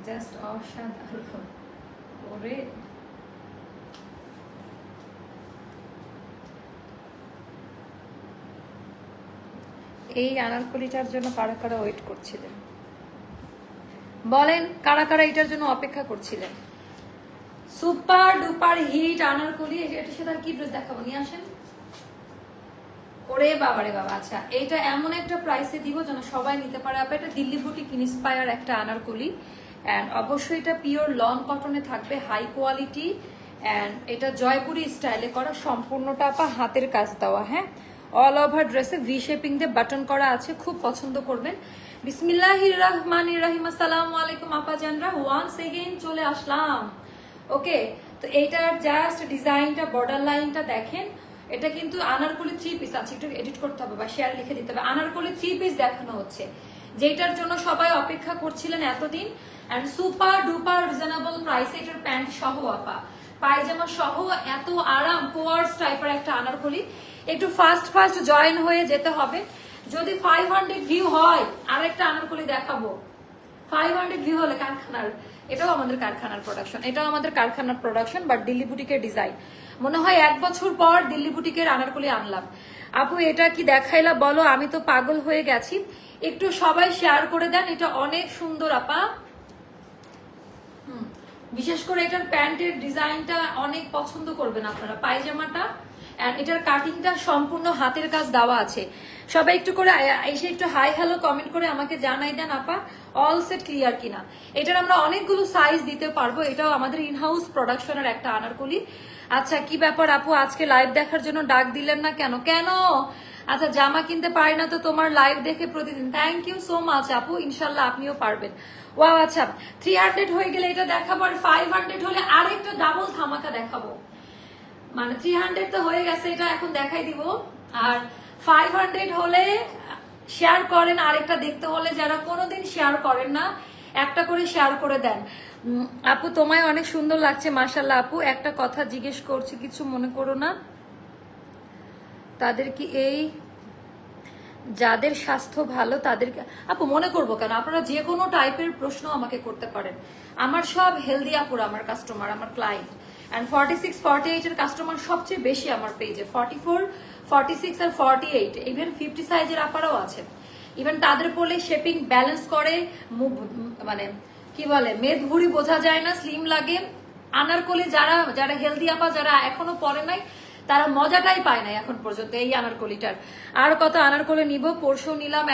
Just অসাধারণ। ওরে এই আনারকলিটার জন্য কারা কারা ওয়েট করছিলেন বলেন, কারা কারা এটার জন্য অপেক্ষা করছিলেন? Super duper hit Anarkali. এটার সাথে আর কি ড্রেস দেখাবো, নিয়ে আসেন। ওরে বাবা রে বাবা। আচ্ছা, এটা এমন একটা প্রাইসে দিব যেন সবাই নিতে পারে। আপনি এটা দিল্লি বুটিক ইন্সপায়ার একটা আনারকলি, এন্ড অবশ্যই এটা পিওর লং কটনে থাকবে, হাই কোয়ালিটি, এন্ড এটা জয়পুরি স্টাইলে করা, সম্পূর্ণটা আপা হাতের কাজ দেওয়া। হ্যাঁ, অল ওভার ড্রেসে ভি শেপিং দিয়ে বাটন করা আছে, খুব পছন্দ করবেন। বিসমিল্লাহির রহমানির রহিম। আসসালামু আলাইকুম আপা জানরা, ওয়ান্স এগেইন চলে আসলাম। ওকে, তো এইটার জাস্ট ডিজাইনটা, বর্ডার লাইনটা দেখেন। এটা কিন্তু আনারকলি 3 পিস আছে, একটু এডিট করতে হবে বা শেয়ার লিখে দিতে হবে। আনারকলি 3 পিস দেখানো হচ্ছে, যেটার জন্য সবাই অপেক্ষা করছিলেন এতদিন, এন্ড সুপার ডুপার রিজনেবল প্রাইসে এটার প্যান্ট সহ আপা, পায়জামা সহ, এত আরাম কোয়ার্স টাইপের একটা আনারকলি। একটু ফাস্ট ফাস্ট জয়েন হয়ে যেতে হবে। যদি 500 ভিউ হয় আরেকটা আনারকলি দেখাবো। 500 ভিউ হলে কারখানার, এটাও আমাদের কারখানার প্রোডাকশন, এটাও আমাদের কারখানার প্রোডাকশন, বাট দিল্লি বুটিকের ডিজাইন। মনে হয় 1 বছর পর দিল্লি বুটিকের আনারকলি আনলাম। আপু এটা কি দেখাইলা বলো, আমি তো পাগল হয়ে গেছি। একটু সবাই শেয়ার করে দেন, এটা অনেক সুন্দর আপা। বিশেষ করে এটার প্যান্টের ডিজাইনটা অনেক পছন্দ করবেন আপনারা, পায়জামাটা এটার কাটিংটা সম্পূর্ণ হাতের কাজ দেওয়া আছে। সবাই একটু করে এসে একটু হাই হ্যালো কমেন্ট করে আমাকে জানাই দেন আপা অল সেট ক্লিয়ার কিনা। এটার আমরা অনেকগুলো সাইজ দিতে পারবো, এটাও আমাদের ইনহাউস প্রোডাকশনের একটা আনারকলি। আচ্ছা, কি ব্যাপার আপু, আজকে লাইভ দেখার জন্য ডাক দিলেন না কেন? কেন? আচ্ছা, জামা কিনতে পারি না তো তোমার লাইভ দেখে প্রতিদিন। থ্যাংক ইউ সো মাচ আপু, ইনশাল্লাহ আপনিও পারবেন। ওয়াও, আচ্ছা 300 হয়ে গেলে এটা দেখাবো, আর 500 হলে আরেকটা ডাবল ধামাকা দেখাবো। মানে 300 তো হয়ে গেছে, এটা এখন দেখাই দিব। আর 500 হলে শেয়ার করেন, আরেকটা দেখতে হলে যারা কোনোদিন শেয়ার করেন না, একটা করে শেয়ার করে দেন। আপু তোমায় অনেক সুন্দর লাগছে, মাশাআল্লাহ। আপু একটা কথা জিজ্ঞেস করছি, কিছু মনে করো না? তাদের কি এই যাদের স্বাস্থ্য ভালো তাদেরকে, আপু মনে করবো কেন, আপনারা যে কোনো টাইপের প্রশ্ন আমাকে করতে পারেন। আমার সব হেলদি আপুর আমার কাস্টমার, আমার ক্লায়েন্ট। এন্ড 46, 48 এর কাস্টমার সবচেয়ে বেশি আমার পেজে। 44, 46 আর 48, ইভেন 50 সাইজের আপারাও আছে। ইভেন তাদের পরলে শেপিং ব্যালেন্স করে, মানে কি বলে, মেদ ভুড়ি বোঝা যায় না, স্লিম লাগে। আনারকলি যারা যারা হেলদি আপা, যারা এখনো পরে নাই, তারা মজাটাই পায় না এখন পর্যন্ত এই আনারকলিটার। আর কত আনারকলি নিব, পরশু নিলাম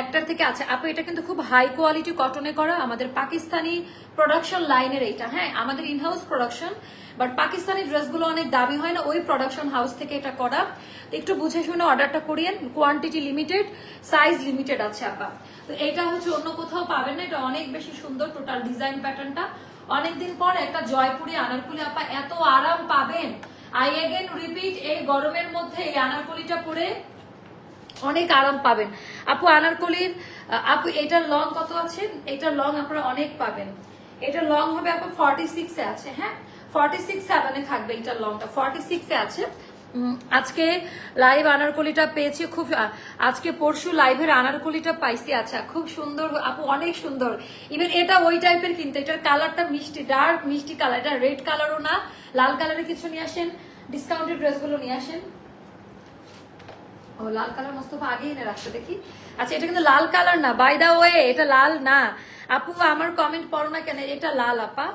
একটার থেকে আছে আপু। এটা কিন্তু খুব হাই কোয়ালিটি কটনে করা, আমাদের পাকিস্তানি প্রোডাকশন লাইনের এইটা। হ্যাঁ, আমাদের ইনহাউস প্রোডাকশন, বাট পাকিস্তানি ড্রেসগুলো অনেক দামি হয় না, ওই প্রোডাকশন হাউস থেকে এটা করা। একটু বুঝে শুনে অর্ডারটা করিয়েন, কোয়ান্টিটি লিমিটেড, সাইজ লিমিটেড আছে আপা। তো এটা হচ্ছে অন্য কোথাও পাবেন না, এটা অনেক বেশি সুন্দর টোটাল ডিজাইন প্যাটার্নটা। অনেকদিন পর একটা জয়পুরি আনারকলি আপা, এত আরাম পাবেন। আই এগেন রিপিট, এই গরমের মধ্যে এই আনারকলিটা পরে অনেক আরাম পাবেন আপু। আনারকলির আপু এটার লং কত আছে? এটার লং আপনারা অনেক পাবেন। এটার লং হবে আপু 46 এ আছে। হ্যাঁ, 46-7 এ থাকবে এটার লংটা, 46 এ আছে। আজকে লাইভ আনারকলিটা পেয়েছি খুব, আজকে পরশু লাইভের আনারকলিটা পাইছি। আচ্ছা, খুব সুন্দর আপু, অনেক সুন্দর। ইভেন এটা ওই টাইপের, কিন্তু এটার কালারটা মিষ্টি, ডার্ক মিষ্টি কালার, এটা রেড কালারও না, লাল কালারের কিছু নিয়ে আসেন, ডিসকাউন্টেড ড্রেসগুলো নিয়ে আসেন। ও লাল কালার মোস্তফা আগে এনে রাখতে দেখি। আচ্ছা, এটা কিন্তু লাল কালার না, বাই দা ওয়ে, এটা লাল না আপু। আমার কমেন্ট পড়ো না কেন, এটা লাল আপা,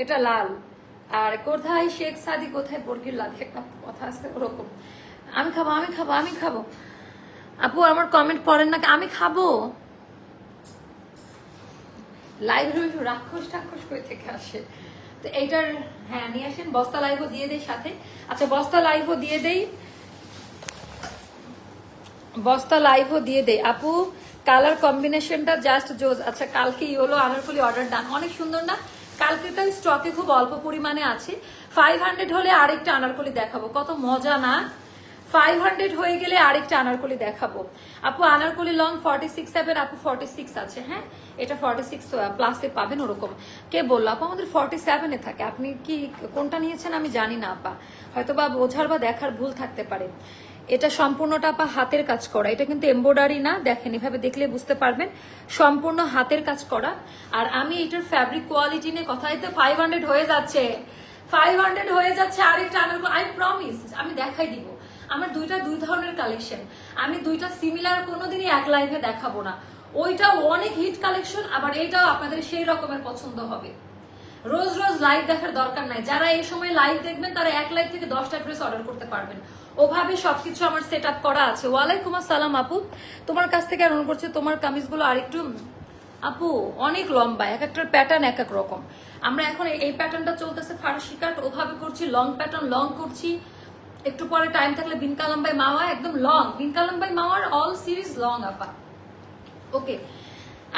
এটা লাল। আর কোথায় শেখ সাদি, কোথায় বর্গির লাদি, একটা কথা আছে ওরকম। আমি খাবো, আমি খাবো, আমি খাবো আপু। আমার কমেন্ট পড়েন না, আমি খাবো। লাইভ রাক্ষস টাক্ষস করে থেকে আসে তো এইটার। হ্যাঁ, নিয়ে আসেন, বস্তা লাইভও দিয়ে দেই সাথে। আচ্ছা, বস্তা লাইভও দিয়ে দেই, বস্তা লাইভও দিয়ে দেই আপু। কালার কম্বিনেশনটা জাস্ট জোজ। আচ্ছা, কালকে ইয়েলো আনারকলি অর্ডার ডান, অনেক সুন্দর না? কালকেটাও স্টকে খুব অল্প পরিমাণে আছে। 500 হলে আরেকটা আনারকলি দেখাবো, কত মজা না? 500 হয়ে গেলে আরেকটা আনারকলি দেখাবো আপু। আনারকলি লং 46-7 আপু, 46 আছে। হ্যাঁ, এটা 46 প্লাসে পাবেন ওরকম। কে বললো আপু আমাদের 47 এ থাকে? আপনি কি কোনটা নিয়েছেন আমি জানি না আপা, হয়তো বা বোঝার বা দেখার ভুল থাকতে পারে। এটা সম্পূর্ণটা আপা হাতের কাজ করা, এটা কিন্তু এমব্রয়ডারি না, দেখেন এভাবে দেখলে বুঝতে পারবেন সম্পূর্ণ হাতের কাজ করা। আর আমি এটার ফ্যাব্রিক কোয়ালিটি নিয়ে কথা বলতে 500 হয়ে যাচ্ছে, 500 হয়ে যাচ্ছে। আরেকটা আই প্রমিস আমি দেখাই দিব। আমার দুই ধরনের কালেকশন, আমি দুইটা সিমিলার কোনোদিনই এক লাইভে দেখাবো না। ওইটাও অনেক হিট কালেকশন, আবার এইটাও আপনাদের সেই রকমের পছন্দ হবে। রোজ রোজ লাইভ দেখার দরকার নাই, যারা এই সময় লাইভ দেখবেন তারা এক লাইভ থেকে 10টা ড্রেস অর্ডার করতে পারবেন। ওভাবে সবকিছু আমার সেট আপ করা আছে। ওয়ালাইকুম আসসালাম আপু, তোমার কাছ থেকে আর মনে করছে তোমার কামিজগুলো আরেকটু আপু অনেক লম্বা, এক একটার প্যাটার্ন এক এক রকম। আমরা এখন এই প্যাটার্নটা চলতেছে ফার্সি কাট, ওভাবে করছি লং প্যাটার্ন, লং করছি। একটু পরে টাইম থাকলে বিনকা লম্বাই মাওয়া, একদম long Binka লম্বাই মাওয়ার all series long আপা। ওকে,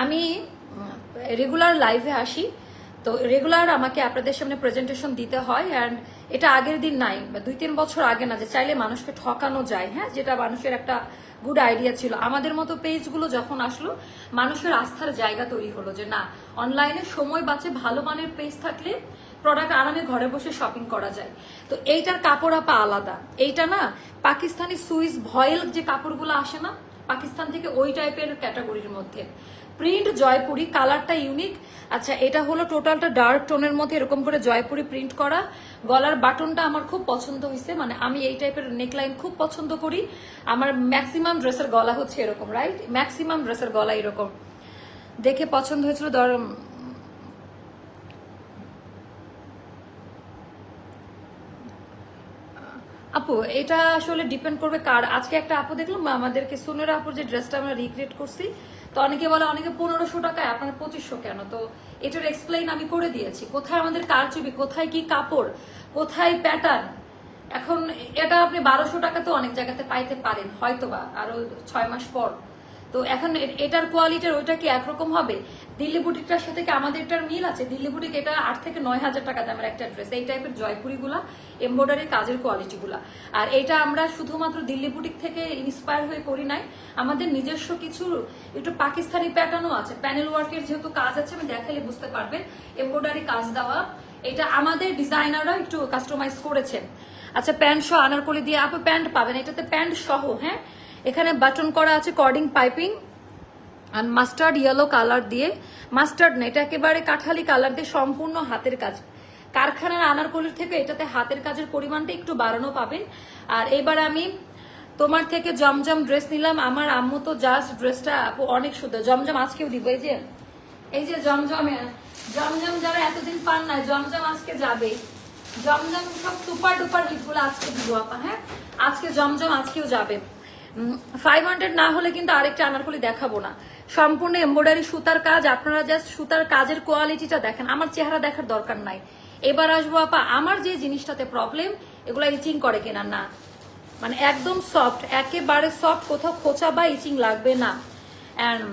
আমি রেগুলার লাইভে আসি, তো রেগুলার আমাকে আপনাদের সামনে প্রেজেন্টেশন দিতে হয়। অ্যান্ড এটা আগের দিন নাই, 2-3 বছর আগে না যে চাইলে মানুষকে ঠকানো যায়, হ্যাঁ, যেটা মানুষের একটা গুড আইডিয়া ছিল। আমাদের মতো পেজগুলো যখন আসলো, মানুষের আস্থার জায়গা তৈরি হলো যে না, অনলাইনে সময় বাঁচে, ভালো মানের পেজ থাকলে প্রোডাক্ট আরামে ঘরে বসে শপিং করা যায়। তো এইটার কাপড় আপা আলাদা, এইটা না পাকিস্তানি সুইস ভয়েল যে কাপড়গুলো আসে না পাকিস্তান থেকে, ওই টাইপের ক্যাটাগরির মধ্যে। প্রিন্ট জয়পুরি, কালারটা ইউনিক। আচ্ছা, এটা হলো টোটালটা ডার্ক টোনের মধ্যে এরকম করে জয়পুরি প্রিন্ট করা। গলার বাটনটা আমার খুব পছন্দ হয়েছে, মানে আমি এই টাইপের নেকলাইন খুব পছন্দ করি। আমার ম্যাক্সিমাম ড্রেসের গলা হচ্ছে এরকম, রাইট? ম্যাক্সিমাম ড্রেসের গলা এরকম দেখে পছন্দ হয়েছিল। আপু এটা আসলে ডিপেন্ড করবে কার। আজকে একটা আপু দেখলাম আমাদেরকে সুনেরা আপুর যে ড্রেসটা আমরা রিক্রিয়েট করছি, তো অনেকে বলে অনেকে 1500 টাকায়, আপনার 2500 কেন? তো এটার এক্সপ্লেইন আমি করে দিয়েছি, কোথায় আমাদের কারচুপি, কোথায় কি কাপড়, কোথায় প্যাটার্ন। এখন এটা আপনি 1200 টাকাতে অনেক জায়গাতে পাইতে পারেন হয়তোবা আরো 6 মাস পর। তো এখন এটার কোয়ালিটির ওইটা কি একরকম হবে? দিল্লি বুটিকটার সাথে কি আমাদেরটার মিল আছে? দিল্লি বুটিক এটা 8 থেকে 9000 টাকা দামের একটা ড্রেস, এই টাইপের জয়পুরি গুলা, এমব্রয়ডারি কাজের কোয়ালিটি গুলা। আর এটা আমরা শুধুমাত্র দিল্লি বুটিক থেকে ইন্সপায়ার হয়ে করি নাই, আমাদের নিজস্ব কিছু একটু পাকিস্তানি প্যাটার্নও আছে। প্যানেল ওয়ার্কের যেহেতু কাজ আছে, আমি দেখালে বুঝতে পারবেন, এমব্রয়ডারি কাজ দেওয়া, এটা আমাদের ডিজাইনাররা একটু কাস্টমাইজ করেছেন। আচ্ছা, প্যান্ট সহ আনারকলি দিয়ে আপু প্যান্ট পাবেন, এটাতে প্যান্ট সহ, হ্যাঁ। এখানে বাটন করা আছে কর্ডিং পাইপিং আর মাস্টার্ড ইয়েলো কালার দিয়ে, মাস্টার্ড না, এটা একেবারে কাঠালি কালার দিয়ে সম্পূর্ণ হাতের কাজ। কারখানার আনারকলির থেকে এটাতে হাতের কাজের পরিমাণটা একটু বাড়ানো পাবেন। আর এবার আমি তোমার থেকে জমজম ড্রেস নিলাম, আমার আম্মু তো জাস্ট ড্রেসটা আপু অনেক সুন্দর। জমজম আজকেও দিব, এই যে জমজম যারা এতদিন পান না, জমজম আজকে যাবে। জমজম সব সুপার ডুপার হিটগুলো আজকে দিব আপা, হ্যাঁ, আজকে জমজম আজকেও যাবে। 500 না হলে কিন্তু আরেকটা আনারকলি দেখাবো না, সম্পূর্ণ এমব্রয়ডারি সুতার কাজ। আপনারা জাস্ট সুতার কাজের কোয়ালিটিটা দেখেন, আমার চেহারা দেখার দরকার নাই। এবার আসবো আপা আমার যে জিনিসটাতে প্রবলেম, এগুলা ইচিং করে কিনা না, মানে একদম সফট, একেবারে সফট, কোথাও খোঁচা বা ইচিং লাগবে না। এন্ড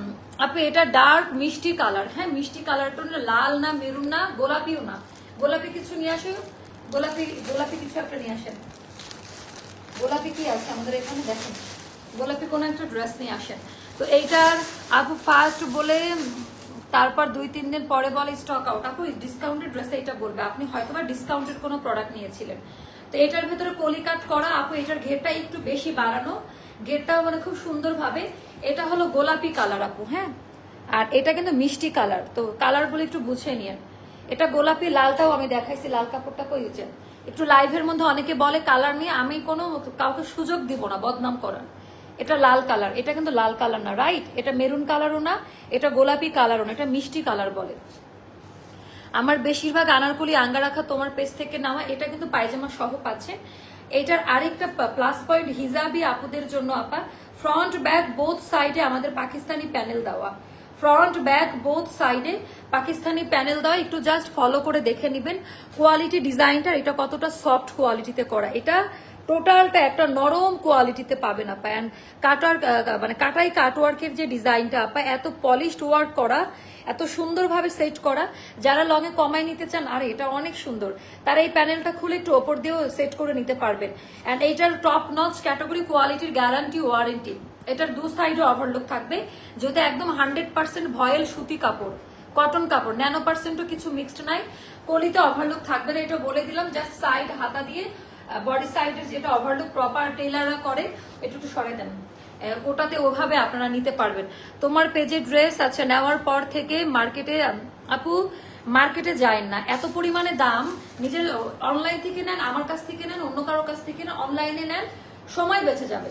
আপু এটা ডার্ক মিষ্টি কালার, হ্যাঁ, মিষ্টি কালারটা লাল না, মেরুন না, গোলাপিও না। গোলাপি কিছু নিয়ে আসে, গোলাপি কিছু একটা নিয়ে আসেন। গোলাপি কি আছে আমাদের এখানে দেখেন, গোলাপি কোনো একটা ড্রেস নিয়ে আসেন। তো এইটার আপু ফার্স্ট বলে তারপর 2-3 দিন পরে বলে স্টক আউট। আপু ডিসকাউন্টেড ড্রেসে এটা বলবে, আপনি হয়তোবা ডিসকাউন্টেড কোনো প্রোডাক্ট নিয়েছিলেন। তো এটার ভেতরে কলি কাট করা আপু, এটার ঘেরটা একটু বেশি বাড়ানো, ঘেরটাও মানে খুব সুন্দর ভাবে। এটা হলো গোলাপি কালার আপু, হ্যাঁ, আর এটা কিন্তু মিষ্টি কালার, তো কালার গুলো একটু বুঝে নিয়েন। এটা গোলাপি, লালটাও আমি দেখাইছি, লাল কাপড়টা কইছেন একটু লাইভের মধ্যে অনেকে বলে কালার নিয়ে, আমি কোনো কাউকে সুযোগ দিব না বদনাম করার। এটা লাল কালার, এটা কিন্তু লাল কালার না, রাইট? এটা মেরুন কালারও না, এটা গোলাপি কালারও না, এটা মিষ্টি কালার বলে। আমার বেশিরভাগ আনারকলি আঙ্গা রাখা তোমার পেজ থেকে নেওয়া। এটা কিন্তু পায়জামা সহ পাচ্ছে। এটার আরেকটা প্লাস পয়েন্ট হিজাবি আপুদের জন্য আপা, ফ্রন্ট ব্যাক বোথ সাইডে আমাদের পাকিস্তানি প্যানেল দেওয়া, ফ্রন্ট ব্যাক বোথ সাইডে পাকিস্তানি প্যানেল দেওয়া। একটু জাস্ট ফলো করে দেখে নেবেন কোয়ালিটি, ডিজাইনটা এটা কতটা সফট কোয়ালিটিতে করা। এটা টোটালটা একটা নরম কোয়ালিটিতে পাবেন আপা। অ্যান্ড কাটওয়ার্ক মানে কাটাই কাটওয়ার্কের যে ডিজাইনটা আপা, এত পলিশড ওয়ার্ক করা, এত সুন্দরভাবে সেট করা। যারা লং এ কমাই নিতে চান, আর এটা অনেক সুন্দর, তারা এই প্যানেলটা খুলে একটু ওপর দিয়েও সেট করে নিতে পারবেন। অ্যান্ড এইটার টপ নচ ক্যাটাগরি কোয়ালিটির গ্যারান্টি ওয়ারেন্টি। এটার দু সাইডে ওভারলুক থাকবে, যদি একদম 100% ভয়েল সুতি কাপড়, কটন কাপড়, ন্যানো পার্সেন্টও কিছু মিক্সড নাই। কলিতে ওভারলুক থাকবে না, এটা বলে দিলাম। জাস্ট সাইড হাতা দিয়ে বডি সাইডের যেটা ওভারলুক প্রপার টেইলাররা করে, একটু একটু সরাই দেন, ওটাতে ওভাবে আপনারা নিতে পারবেন। তোমার পেজে ড্রেস আচ্ছা নেওয়ার পর থেকে মার্কেটে আপু মার্কেটে যায় না, এত পরিমাণে দাম, নিজের অনলাইন থেকে নেন, আমার কাছ থেকে নেন, অন্য কারোর কাছ থেকে নেন, অনলাইনে নেন, সময় বেঁচে যাবে।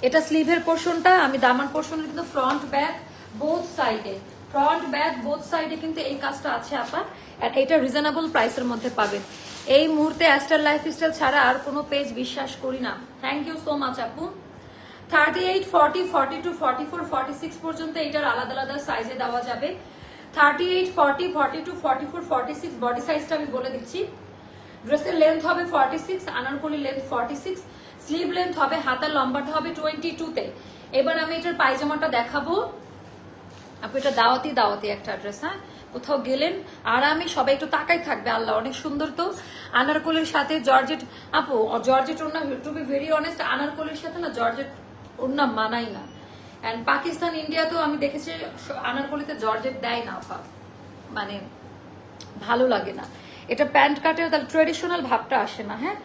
এটা স্লিভের পোর্শনটা, আমি দামান পোর্শনের কিন্তু ফ্রন্ট ব্যাক বোথ সাইডে, ফ্রন্ট ব্যাক বোথ সাইডে কিন্তু এই কাজটা আছে আপা, আর এটা রিজনেবল প্রাইসের মধ্যে পাবেন। এই মুহূর্তে অ্যাস্টার লাইফস্টাইল ছাড়া আর কোনো পেজ বিশ্বাস করি না। থ্যাংক ইউ সো মাচ আপু। 38, 40, 42, 44, 46 পর্যন্ত এটার আলাদা আলাদা সাইজে দেওয়া যাবে। 38, 40, 42, 44, 46 বডি সাইজটা আমি বলে দিচ্ছি। ড্রেসের লেন্থ হবে 46, আনারকলি লেন্থ 46, স্লিভ লেন্থ হবে, হাতার লম্বাটা হবে 22 তে। এবার আমি এটার পায়জামাটা দেখাবো আপু, এটা দাওয়াতি একটা ড্রেস, হ্যাঁ কোথাও গেলেন আরামে সবাই একটু তাকাই থাকবে, আল্লাহ অনেক সুন্দর। তো আনারকলির সাথে জর্জেট আপু, জর্জেট ওড়না টু বি ভেরি অনেস্ট আনারকলির সাথে না জর্জেট ওড়না মানাই না, এন্ড পাকিস্তান ইন্ডিয়াতেও আমি দেখেছি আনারকলিতে জর্জেট দেয় না আপা, মানে ভালো লাগে না। এটা প্যান্ট কাটেও তাহলে ট্রেডিশনাল ভাবটা আসে না। হ্যাঁ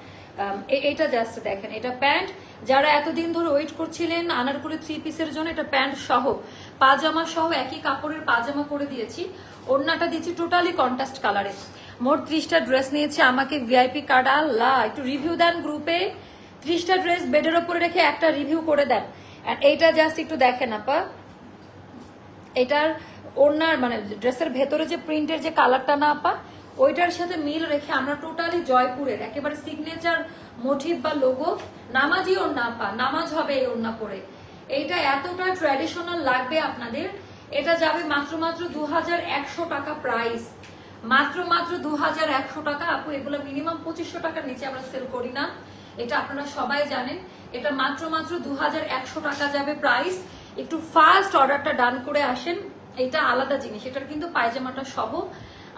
এটা জাস্ট দেখেন, এটা প্যান্ট, যারা এতদিন ধরে ওয়েট করছিলেন আনারকলি 3 পিসের জন্য, এটা প্যান্ট সহ পাজামা সহ একই কাপড়ের পাজামা করে দিয়েছি, ওড়নাটা দিচ্ছি টোটালি কন্ট্রাস্ট কালারে। মোট 30টা ড্রেস নিয়েছে, আমাকে ভিআইপি কার্ড, আল্লাহ একটু রিভিউ দেন গ্রুপে, 30টা ড্রেস বেডের ওপরে রেখে একটা রিভিউ করে দেন। এইটা জাস্ট একটু দেখেন আপা, এটার ওড়নার মানে ড্রেসের ভেতরে যে প্রিন্টের যে কালারটা না আপা, ওইটার সাথে মিল রেখে আমরা টোটালি জয়পুরের একেবারে সিগনেচার মোটিভ বা লোগো, নামাজি ওড়না আপা, নামাজ হবে এই ওড়না পরে। এইটা এতটা ট্র্যাডিশনাল লাগবে আপনাদের, এটা যাবে মাত্র 2100 টাকা প্রাইস, মাত্র 2100 টাকা আপু। এগুলো মিনিমাম 2500 টাকার নিচে আমরা সেল করি না, এটা আপনারা সবাই জানেন। এটা মাত্র 2100 টাকা যাবে প্রাইস। একটু ফাস্ট অর্ডারটা ডান করে আসেন, এটা আলাদা জিনিস, এটার কিন্তু পায়জামাটা সহ।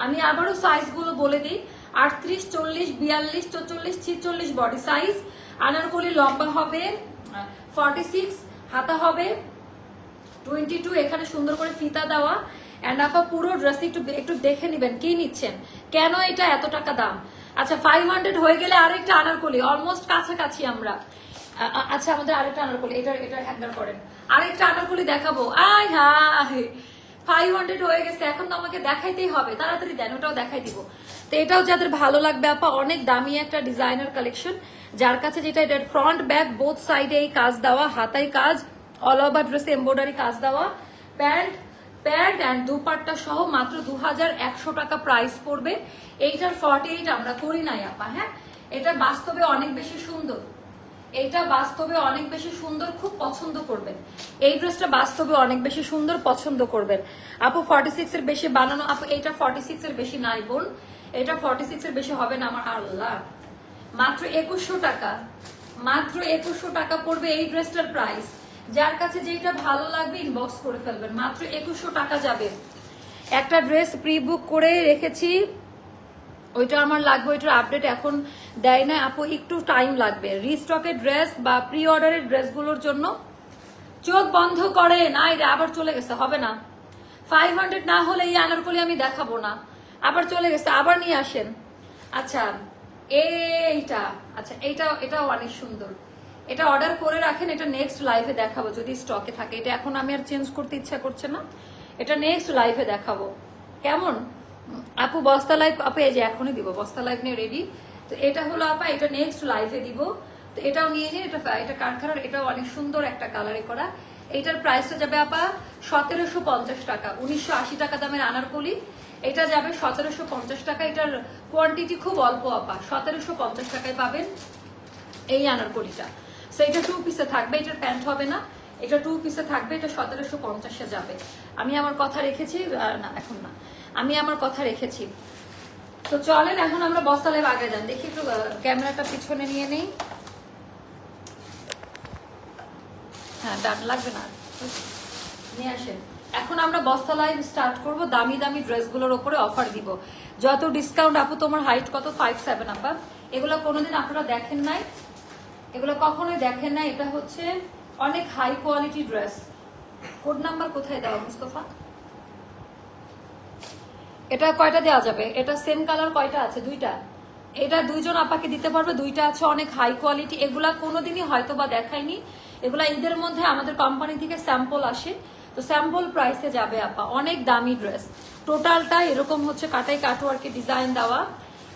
আমি আবারও সাইজগুলো বলে দিই, 38, 40, 42, 44, 46 বডি সাইজ। আনারকলি লম্বা হবে 46, হাতা হবে 22, এখানে সুন্দর করে ফিতা দেওয়া। এন্ড আপা পুরো ড্রেস একটু দেখে নেবেন কি নিচ্ছেন, কেন এটা এত টাকা দাম। আচ্ছা 500 হয়ে গেলে আরেকটা আনারকলি, অলমোস্ট কাছাকাছি আমরা। আচ্ছা আমাদের আরেকটা আনারকলি, এটা হ্যান্ডার করেন, আরেকটা আনারকলি দেখাবো। আয় হায় 500 হয়ে গেছে, এখন তো আমাকে দেখাইতেই হবে, তাড়াতাড়ি দেন, ওটাও দেখাই দিব। তো এটাও যাদের ভালো লাগবে আপা, অনেক দামি একটা ডিজাইনার কালেকশন, যার কাছে যেটা এটার ফ্রন্ট ব্যাক বোথ সাইডে এই কাজ দেওয়া, হাতায় কাজ, অল ওভার ড্রেসে এমব্রয়ডারি কাজ দেওয়া, প্যান্ট এন্ড দুপাট্টা সহ মাত্র 2100 টাকা প্রাইস পড়বে। এইটার 48 আমরা করি নাই আপা। হ্যাঁ এটা বাস্তবে অনেক বেশি সুন্দর, এইটা বাস্তবে অনেক বেশি সুন্দর, খুব পছন্দ করবেন এই ড্রেসটা, বাস্তবে অনেক বেশি সুন্দর, পছন্দ করবেন আপু। 46 এর বেশি বানানো আপু, এইটা 46 এর বেশি নাই বোন, এটা 46 এর বেশি হবে না আমার। আল্লাহ মাত্র 2100 টাকা, মাত্র 2100 টাকা পড়বে এই ড্রেসটার প্রাইস। যার কাছে যেটা ভালো লাগবে ইনবক্স করে ফেলবেন, মাত্র 2100 টাকা যাবে। একটা ড্রেস প্রি বুক করে রেখেছি, ওইটা আমার লাগবে, ওইটার আপডেট এখন দেয় না আপু, একটু টাইম লাগবে। রিস্টকের ড্রেস বা প্রি অর্ডারের ড্রেসগুলোর জন্য চোখ বন্ধ করে নাই রে, আবার চলে গেছে, হবে না। 500 না হলে এই আনারকলি আমি দেখাবো না, আবার চলে গেছে, আবার নিয়ে আসেন। আচ্ছা এইটা, আচ্ছা এটাও অনেক সুন্দর, এটা অর্ডার করে রাখেন, এটা নেক্সট লাইভে দেখাবো যদি স্টকে থাকে। এটা এখন আমি আর চেঞ্জ করতে ইচ্ছা করছে না, এটা নেক্সট লাইভে দেখাবো। কেমন আপু বস্তা লাইভ আপু, এই যে এখনই দিব, বস্তা লাইভ নিয়ে রেডি। তো এটা হলো আপা, এটা নেক্সট লাইভে দিব। তো এটাও নিয়ে নিন, এটা কারখানার, এটাও অনেক সুন্দর একটা কালারে করা। এইটার প্রাইসটা যাবে আপা 1750 টাকা, 1980 টাকা দামের আনারকলি, এটা যাবে 1750 টাকা। এটার কোয়ান্টিটি খুব অল্প আপা, 1750 টাকায় পাবেন এই আনারকলিটা। সো এটা 2 পিসে থাকবে, এটার প্যান্ট হবে না, এটা 2 পিসে থাকবে, এটা 1750-এ যাবে। আমি আমার কথা রেখেছি, না এখন না, আমি আমার কথা রেখেছি। তো চলেন এখন আমরা বস্তা লাইভ আগে যান, দেখি একটু ক্যামেরাটা পিছনে নিয়ে নেই। হ্যাঁ ডান, লাগবে না, নিয়ে আসেন। এখন আমরা বস্তা লাইভ স্টার্ট করব, দামি দামি ড্রেসগুলোর উপরে অফার দিব। যত ডিসকাউন্ট আপু, তোমার হাইট কত? 5'7" আপা। এগুলো কোনোদিন আপনারা দেখেন নাই, এগুলো কখনোই দেখেন নাই। এটা হচ্ছে অনেক high quality dress. Code number কোথায় দেওয়া মুস্তফা? এটা কয়টা দেওয়া যাবে? এটা সেম কালার কয়টা আছে? 2টা। এটা দুইজন আপাকে দিতে পারবে, দুইটা আছে অনেক হাই কোয়ালিটি, এগুলা কোনোদিনই হয়তো বা দেখায়নি, এগুলা ঈদের মধ্যে আমাদের কোম্পানি থেকে স্যাম্পল আসে, তো স্যাম্পল প্রাইসে যাবে আপা, অনেক দামি ড্রেস। টোটালটা এরকম হচ্ছে কাটাই কাটওয়ার্কে ডিজাইন দেওয়া।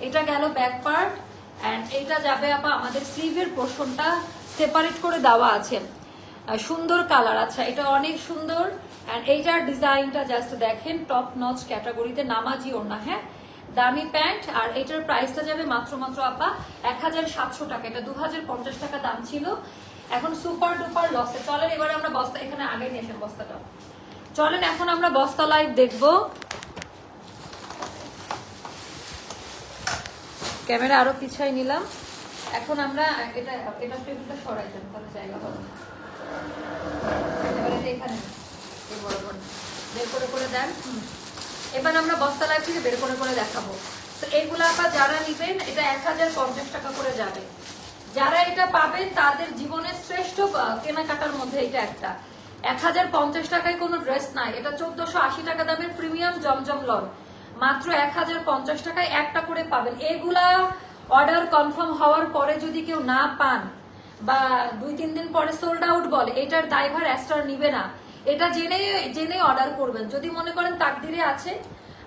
এটা গেল ব্যাক পার্ট, অ্যান্ড এইটা যাবে আপা আমাদের স্লিভের পোর্শনটা সেপারেট করে দেওয়া আছে, সুন্দর কালার। আচ্ছা এটা অনেক সুন্দর, অ্যান্ড এইটার ডিজাইনটা জাস্ট দেখেন, টপ নচ ক্যাটাগরিতে, নামাজি ওড়না, হ্যাঁ দামি প্যান্ট। আর এটার প্রাইসটা যাবে মাত্র আপা 1700 টাকা, এটা 2050 টাকা দাম ছিল, এখন সুপার ডুপার লসে। চলেন এবারে আমরা বস্তা, এখানে আগে নিয়ে আসেন বস্তাটা, চলেন এখন আমরা বস্তা লাইভ দেখবো। ক্যামেরা আরো পিছাই নিলাম, এখন আমরা এটা টেবিলটা সরাই দেন, তাহলে জায়গা হবে। এবারে এখানে বের করে দেন। এবার আমরা বস্তা লাইভ থেকে বের করে দেখাবো। তো এইগুলা আবার যারা নিবেন এটা 1050 টাকা করে যাবে। যারা এটা পাবেন তাদের জীবনের শ্রেষ্ঠ কেনাকাটার মধ্যে এটা একটা। 1050 টাকায় কোনো ড্রেস নাই, এটা 1480 টাকা দামের প্রিমিয়াম জমজম লন, মাত্র 1050 টাকায় একটা করে পাবেন। এগুলা অর্ডার কনফার্ম হওয়ার পরে যদি কেউ না পান বা 2-3 দিন পরে সোল্ড আউট বলে, এটার দায়ভার অ্যাস্টার নিবে না, এটা জেনে অর্ডার করবেন। যদি মনে করেন তাকদিরে আছে,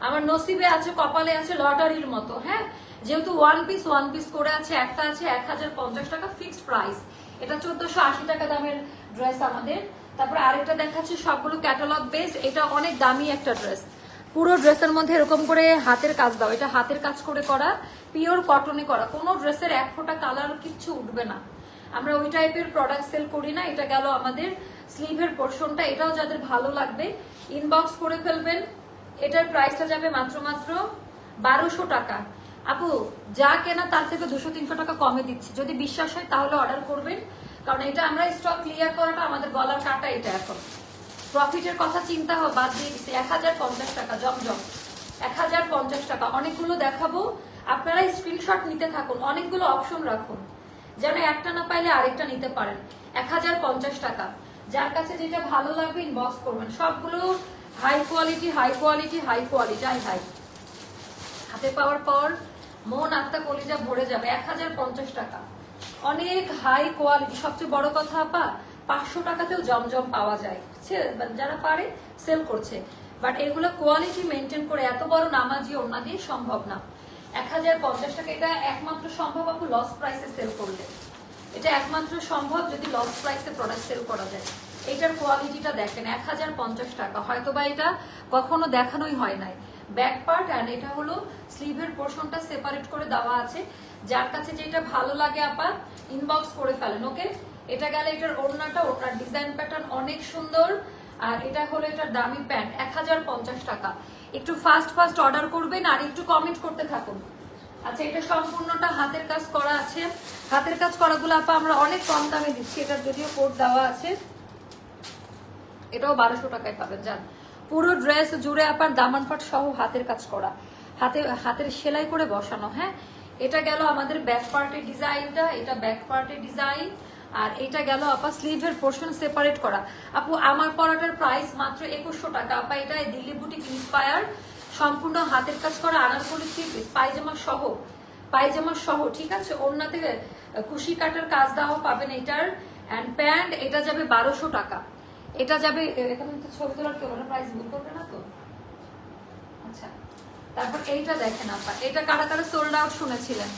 আমার নসিবে আছে, কপালে আছে, লটারির মতো, হ্যাঁ যেহেতু ওয়ান পিস করে আছে, একটা আছে 1050 টাকা ফিক্সড প্রাইস, এটা 1480 টাকা দামের ড্রেস আমাদের। তারপরে আরেকটা দেখাচ্ছি, সবগুলো ক্যাটালগ বেস, এটা অনেক দামি একটা ড্রেস, পুরো ড্রেসের মধ্যে এরকম করে হাতের কাজ দাও, এটা হাতের কাজ করে করা, পিওর কটনে করা, কোনো ড্রেসের এক ফোঁটা কালার কিচ্ছু উঠবে না, আমরা ওই টাইপের প্রোডাক্ট সেল করি না। এটা গেল আমাদের স্লিভের পোর্শনটা, এটাও যাদের ভালো লাগবে ইনবক্স করে ফেলবেন। এটার প্রাইসটা যাবে মাত্র 1200 টাকা। আপু যা কেনা তার থেকে 200-300 টাকা কমে দিচ্ছি, যদি বিশ্বাস হয় তাহলে অর্ডার করবেন, কারণ এটা আমরা স্টক ক্লিয়ার করাটা আমাদের গলার কাটা। এটা এখন প্রফিটের কথা চিন্তা বাদ দিয়ে দিচ্ছি। 1050 টাকা জমজম, 1050 টাকা। অনেকগুলো দেখাবো, আপনারা স্ক্রিনশট নিতে থাকুন, অনেকগুলো অপশন রাখুন, যেন একটা না পাইলে আরেকটা নিতে পারেন। 1050 টাকা, যার কাছে যেটা ভালো লাগবে ইনবক্স করবেন। সবগুলো হাই কোয়ালিটি, হাতে পাওয়ার পর মন আত্মা কলিজা ভরে যাবে। 1050 টাকা, অনেক হাই কোয়ালিটি। সবচেয়ে বড় কথা আপা, 500 টাকাতেও জমজম পাওয়া যায়, যারা পারে সেল করছে, বাট এগুলো কোয়ালিটি মেনটেন করে এত বড় নামাজি ওড়না দিয়ে সম্ভব না। 1050 টাকা, এটা একমাত্র সম্ভব আপু লস প্রাইসে সেল করলে, এটা একমাত্র সম্ভব যদি লস প্রাইসে প্রোডাক্ট সেল করা যায়। এটার কোয়ালিটিটা দেখেন, 1050 টাকা, হয়তো বা এটা কখনো দেখানোই হয় নাই। ব্যাক পার্ট অ্যান্ড এটা হলো স্লিভের পোর্শনটা সেপারেট করে দেওয়া আছে, যার কাছে যেটা ভালো লাগে আপা ইনবক্স করে ফেলেন, ওকে। এটা গেলে এটার ওড়নাটা, ওটার ডিজাইন প্যাটার্ন অনেক সুন্দর, আর এটা হলো এটার দামি প্যান্ট, 1050 টাকা। একটু ফাস্ট অর্ডার করবেন আর একটু কমেন্ট করতে থাকুন। আচ্ছা এটা সম্পূর্ণটা হাতের কাজ করা আছে, হাতের কাজ করাগুলো আপা আমরা অনেক কম দামে দিচ্ছি, এটার যদিও কোড দেওয়া আছে, এটাও 1200 টাকায় পাবেন। যান পুরো ড্রেস জুড়ে আপনার দামান পাট সহ হাতের কাজ করা, হাতের সেলাই করে বসানো, হ্যাঁ। এটা গেল আমাদের ব্যাক পার্টের ডিজাইনটা, এটা ব্যাক পার্টের ডিজাইন, আর এটা গেল আপা স্লিভের পোর্শন সেপারেট করা। আপু আমার পরাটার প্রাইস মাত্র 2100 টাকা আপা, এটা দিল্লি বুটিক ইন্সপায়ার, সম্পূর্ণ হাতের কাজ করা আনারকলি থ্রি পিস, পায়জামা সহ, ঠিক আছে। ওড়না থেকে কুশি কাটার কাজ দেওয়া পাবেন এটার, অ্যান্ড প্যান্ট এটা যাবে 1200 টাকা। এটা যাবে, এখানে তো ছবি তোলার কেউ প্রাইস ভুল করবে না তো। আচ্ছা তারপর এইটা দেখেন আপা, এটা কারা সোল্ড আউট শুনেছিলেন,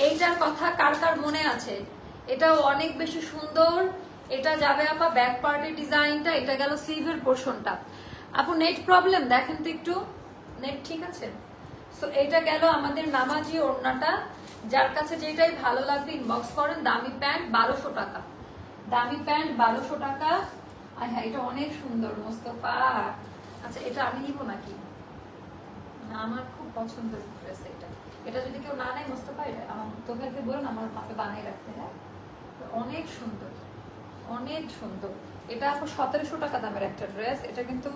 এইটার কথা কার মনে আছে? এটাও অনেক বেশি সুন্দর। এটা যাবে আপা ব্যাক পার্টের ডিজাইনটা, এটা গেল স্লিভের পোর্শনটা। আপু নেট প্রবলেম দেখেন তো একটু, নেট ঠিক আছে? সো এটা গেল আমাদের নামাজি ওড়নাটা, যার কাছে যেটাই ভালো লাগবে ইনবক্স করেন। দামি প্যান্ট 1200 টাকা, দামি প্যান্ট 1200 টাকা। আর হ্যাঁ এটা অনেক সুন্দর মোস্তফা। আচ্ছা এটা আমি নিব নাকি? আমার খুব পছন্দের ড্রেস এটা, এটা যদি কেউ না নেয় মোস্তফা, এটা আমার তোকে বলুন আমার মাকে বানিয়ে রাখতে। হ্যাঁ অনেক সুন্দর, অনেক সুন্দর। এটা এখন 1700 টাকা দামের একটা ড্রেস, এটা কিন্তু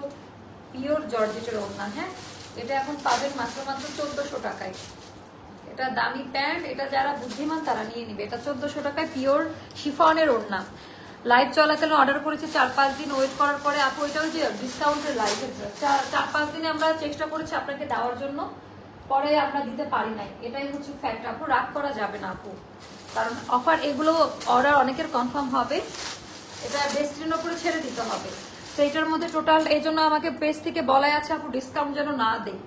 পিওর জর্জেটের ওড়না। হ্যাঁ এটা এখন পাবেন মাত্র 1400 টাকায়। এটা দামি প্যান্ট, এটা যারা বুদ্ধিমান তারা নিয়ে নিবে। এটা 1400 টাকায় পিওর শিফনের ওড়না। লাইভ চলাকালীন অর্ডার করেছি, 4-5 দিন ওয়েট করার পরে আপু এটা যে ডিসকাউন্টের লাইভের 4-5 দিনে আমরা চেষ্টা করেছি আপনাকে দেওয়ার জন্য, পরে আমরা দিতে পারি নাই, এটাই হচ্ছে ফ্যাক্ট। আপু রাগ করা যাবে না আপু, কারণ অফার এগুলো অর্ডার অনেকের কনফার্ম হবে, এটা ডেস্টিনির উপরে ছেড়ে দিতে হবে। তো এটার মধ্যে টোটাল এই জন্য আমাকে পেজ থেকে বলাই আছে আপু ডিসকাউন্ট যেন না দেয়,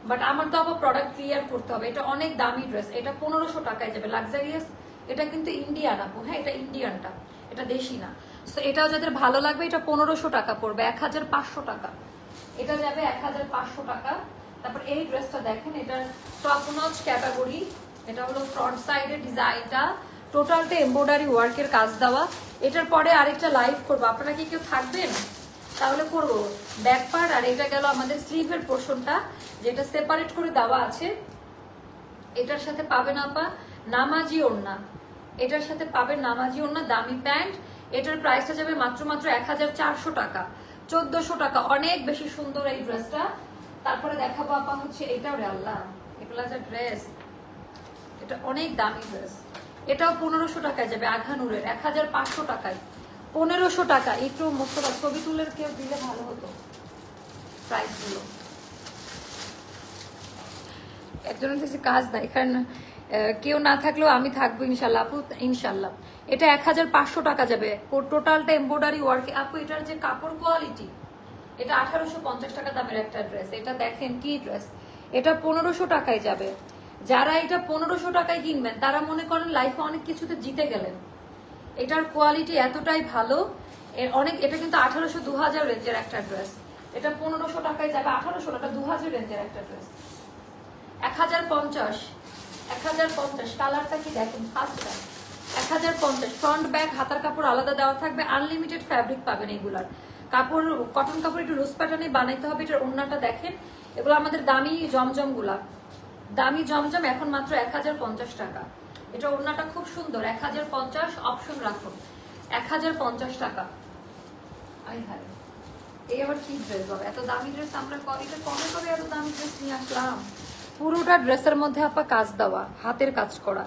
বাট আমার তো আপু প্রোডাক্ট ক্লিয়ার করতে হবে। এটা অনেক দামি ড্রেস, এটা 1500 টাকায় যাবে, লাক্সারিয়াস। এটা কিন্তু ইন্ডিয়ান আপু, হ্যাঁ এটা ইন্ডিয়ানটা, এটা দেশি না। তো এটাও যাদের ভালো লাগবে, এটা 1500 টাকা পড়বে, 1500 টাকা। এটা যাবে 1500 টাকা। তারপর এই ড্রেসটা দেখেন, এটার টপ নচ ক্যাটাগরি, এটা হলো ফ্রন্ট সাইডের ডিজাইনটা, টোটালটা এমব্রয়ডারি ওয়ার্কের কাজ দেওয়া। এটার পরে আরেকটা লাইভ করবো, আপনারা কি কেউ থাকবেন তাহলে করবো ব্যাক পার্ট। আর এটা গেল আমাদের স্লিভের পোর্শনটা, যেটা সেপারেট করে দেওয়া আছে। এটার সাথে পাবেন আপা নামাজি ওড়না, এটার সাথে পাবেন নামাজি ওড়না, দামি প্যান্ট। এটার প্রাইসটা যাবে মাত্র 1400 টাকা, 1400 টাকা। অনেক বেশি সুন্দর এই ড্রেসটা। তারপরে দেখাবো আপা হচ্ছে এটাও, রে আল্লাহ এগুলা যা ড্রেস, এটা অনেক দামি ড্রেস। এটাও 1500 টাকায় যাবে, আঘানুরের 1500 টাকায়, 1500 টাকা। একটু মোস্তফা ছবি তুলে কেউ দিলে ভালো হতো প্রাইস গুলো। একজনের কাছে কাজ নাই, কারণ কেউ না থাকলেও আমি থাকবো ইনশাল্লাহ আপু, ইনশাল্লাহ। এটা 1500 টাকা যাবে, টোটালটা এমব্রয়ডারি ওয়ার্ক। আপু এটার যে কাপড় কোয়ালিটি, এটা 1850 টাকা দামের একটা ড্রেস। এটা দেখেন কি ড্রেস, এটা 1500 টাকায় যাবে। যারা এটা 1500 টাকায় কিনবেন তারা মনে করেন লাইফে অনেক কিছুতে জিতে গেলেন। এটার কোয়ালিটি এতটাই ভালো, অনেক। এটা কিন্তু 1800-2000 রেঞ্জের একটা ড্রেস, এটা 1500 টাকায় যাবে। 1800 টাকা 2000 রেঞ্জের একটা ড্রেস, 1050 কালারটা কি দেখেন, ফার্স্টটা 1050। ফ্রন্ট ব্যাক হাতার কাপড় আলাদা দেওয়া থাকবে, আনলিমিটেড ফ্যাব্রিক পাবেন। এগুলার কাপড় কটন কাপড়, একটু লুজ প্যাটার্নে বানাইতে হবে। এটার ওড়নাটা দেখেন, এগুলো আমাদের দামি জমজম গুলা, দামি জমজম, এখন মাত্র 1050 টাকা। এটা ওড়নাটা খুব সুন্দর, 1050। অপশন রাখুন 1050 টাকা। এই আবার কি ড্রেস হবে, এত দামি ড্রেস আমরা এটা কমে করে এত দামি ড্রেস নিয়ে আসলাম। পুরোটা ড্রেসের মধ্যে আপা কাজ দেওয়া, হাতের কাজ করা,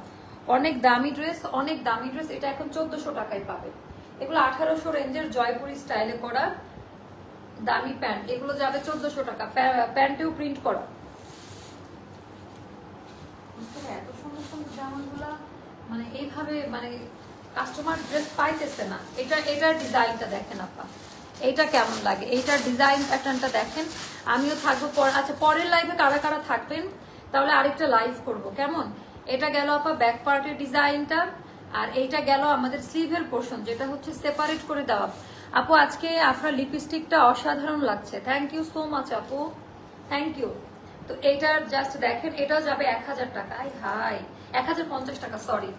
অনেক দামি ড্রেস, অনেক দামি ড্রেস। এটা এখন 1400 টাকায় পাবে। এগুলো 1800 রেঞ্জের জয়পুরি স্টাইলে করা দামি প্যান্ট, এগুলো যাবে 1400 টাকা। প্যান্টেও প্রিন্ট করা। এত সুন্দর সুন্দর জামাগুলা মানে এইভাবে মানে কাস্টমার ড্রেস পাইতেছে না। এটার ডিজাইনটা দেখেন আপা, এইটা কেমন লাগে, এইটার ডিজাইন প্যাটার্নটা দেখেন। আমিও থাকবো আচ্ছা পরের লাইভে কারা কারা থাকবেন তাহলে আরেকটা লাইভ করব, কেমন? এটা গেল আপা ব্যাক পার্টের ডিজাইনটা, আর এইটা গেল আমাদের স্লিভের পোর্শন, যেটা হচ্ছে সেপারেট করে দেওয়া। আপু আজকে আপনার লিপস্টিকটা অসাধারণ লাগছে, থ্যাংক ইউ সো মাচ আপু, থ্যাংক ইউ। তো এইটার জাস্ট দেখেন, এটাও যাবে 1000 টাকা। হাই 1050 টাকা, সরি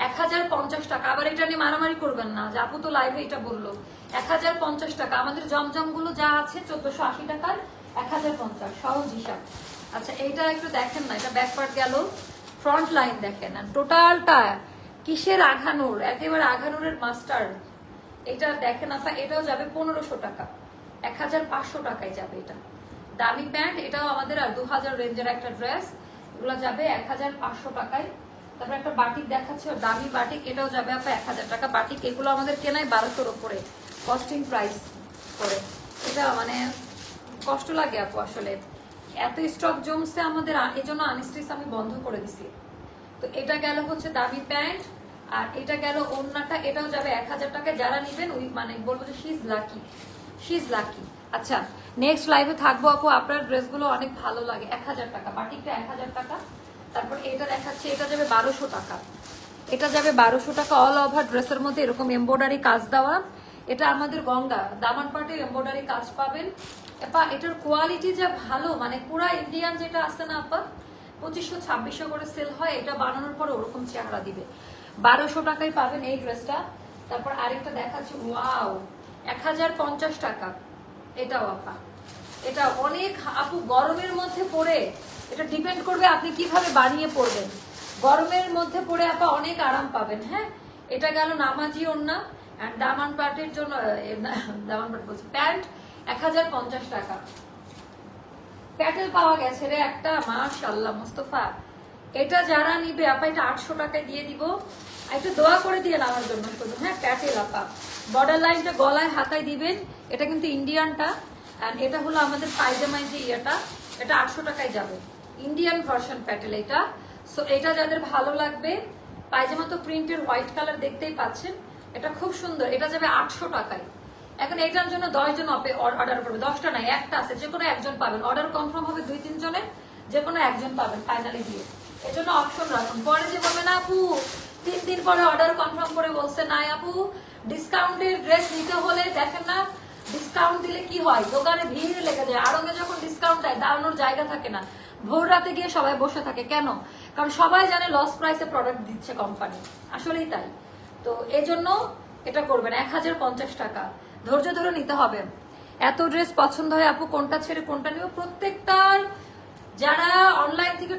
1050 টাকা। আবার এটা নিয়ে মারামারি করবেন না, আপু তো লাইভে এটা বললো 1050 টাকা। আমাদের জমজম গুলো যা আছে 1480 টাকার 1050, সহজ হিসাব। আচ্ছা এইটা একটু দেখেন না, এটা ব্যাক পার্ট গেল, ফ্রন্ট লাইন দেখেন, আর টোটালটা কিসের আঘানুর, একেবারে আঘানুরের মাস্টার। এটা দেখেন আপা, এটাও যাবে 1500 টাকা, 1500 টাকায় যাবে। এটা দামি প্যান্ট, এটাও আমাদের 2000 রেঞ্জের একটা ড্রেস, এগুলো যাবে 1500 টাকায়। তারপর একটা বাটিক দেখাচ্ছে, দামি বাটিক, এটাও যাবে আপা 1000 টাকা। বাটিক এগুলো আমাদের কেনাই 1200-র উপরে কস্টিং প্রাইস করে। এটা মানে কষ্ট লাগে আপু, আসলে এত স্টক জমছে আমাদের, এই জন্য আনস্টিচ আমি বন্ধ করে দিছি। তো এটা গেল হচ্ছে দামি প্যান্ট, আর এটা গেল ওড়নাটা, এটাও যাবে 1000 টাকায়। যারা নিবেন ওই মানে বলবো যে শি ইজ লাকি। আচ্ছা নেক্সট লাইভে থাকবো আপু, আপনার ড্রেসগুলো অনেক ভালো লাগে। 1000 টাকা বাটিকটা, 1000 টাকা। তারপর এটা দেখাচ্ছে, এটা যাবে 1200 টাকা, এটা যাবে 1200 টাকা। অল ওভার ড্রেসের মধ্যে এরকম এমব্রয়ডারি কাজ দেওয়া। এটা আমাদের গঙ্গা দামান পাটে এমব্রয়ডারি কাজ পাবেন। আপা এটার কোয়ালিটি যা ভালো, মানে পুরা ইন্ডিয়ান যেটা আছে না আপা, 2500-2600 করে সেল হয়, এটা বানানোর পরে ওরকম চেহারা দিবে। 1200 টাকায় পাবেন এই ড্রেসটা। তারপর আরেকটা দেখাচ্ছি, ওয়াও 1050 টাকা। এটাও আপা, এটা অনেক আপু গরমের মধ্যে পরে, এটা ডিপেন্ড করবে আপনি কিভাবে বানিয়ে পরবেন। গরমের মধ্যে পরে আপা অনেক আরাম পাবেন। হ্যাঁ এটা গেল নামাজি ওড়না, আর দামান পাটের জন্য দামান পাট বলছি প্যান্ট 1050 টাকা। প্যাটেল পাওয়া গেছে রে একটা, মাশাআল্লাহ মোস্তফা। এটা যারা নিবে আপা, এটা 800 টাকায় দিয়ে দিব। একটু দোয়া করে দিয়ে আমার জন্য শুধু, হ্যাঁ প্যাটেল আপা। বর্ডার লাইনটা গলায় হাতায় দিবেন, এটা কিন্তু ইন্ডিয়ানটা। আর এটা হলো আমাদের পায়জামায় যে ইয়েটা, এটা 800 টাকায় যাবে। ইন্ডিয়ান ভার্সন প্যাটেল এটা। সো এটা যাদের ভালো লাগবে, পায়জামা তো প্রিন্টের হোয়াইট কালার দেখতেই পাচ্ছেন, এটা খুব সুন্দর। এটা যাবে 800 টাকায়। এখন এটার জন্য 10 জন অর্ডার করবে, 10টা নাই, একটা আছে, যে কোনো একজন পাবেন। অর্ডার কনফার্ম হবে 2-3 জনের, যে কোনো একজন পাবেন ফাইনালি দিয়ে। এর জন্য অপশন রাখুন। পরে যে বলবে না আপু 3 দিন পরে অর্ডার কনফার্ম করে বলছে না আপু ডিসকাউন্টের ড্রেস নিতে হলে দেখেন না ডিসকাউন্ট দিলে কি হয়, দোকানে ভিড় লেগে যায়। আড়ঙে যখন ডিসকাউন্ট দেয় দাঁড়ানোর জায়গা থাকে না, ভোর রাতে গিয়ে সবাই বসে থাকে। কেন? কারণ সবাই জানে লস প্রাইসে প্রোডাক্ট দিচ্ছে কোম্পানি, আসলেই তাই। তো এই জন্য এটা করবেন 1050 টাকা। ধৈর্য ধরে নিতে হবে। এত ড্রেস পছন্দ হয় আপু কোনটা ছেড়ে কোনটা নিব, প্রত্যেকটার যারা অনলাইন থেকে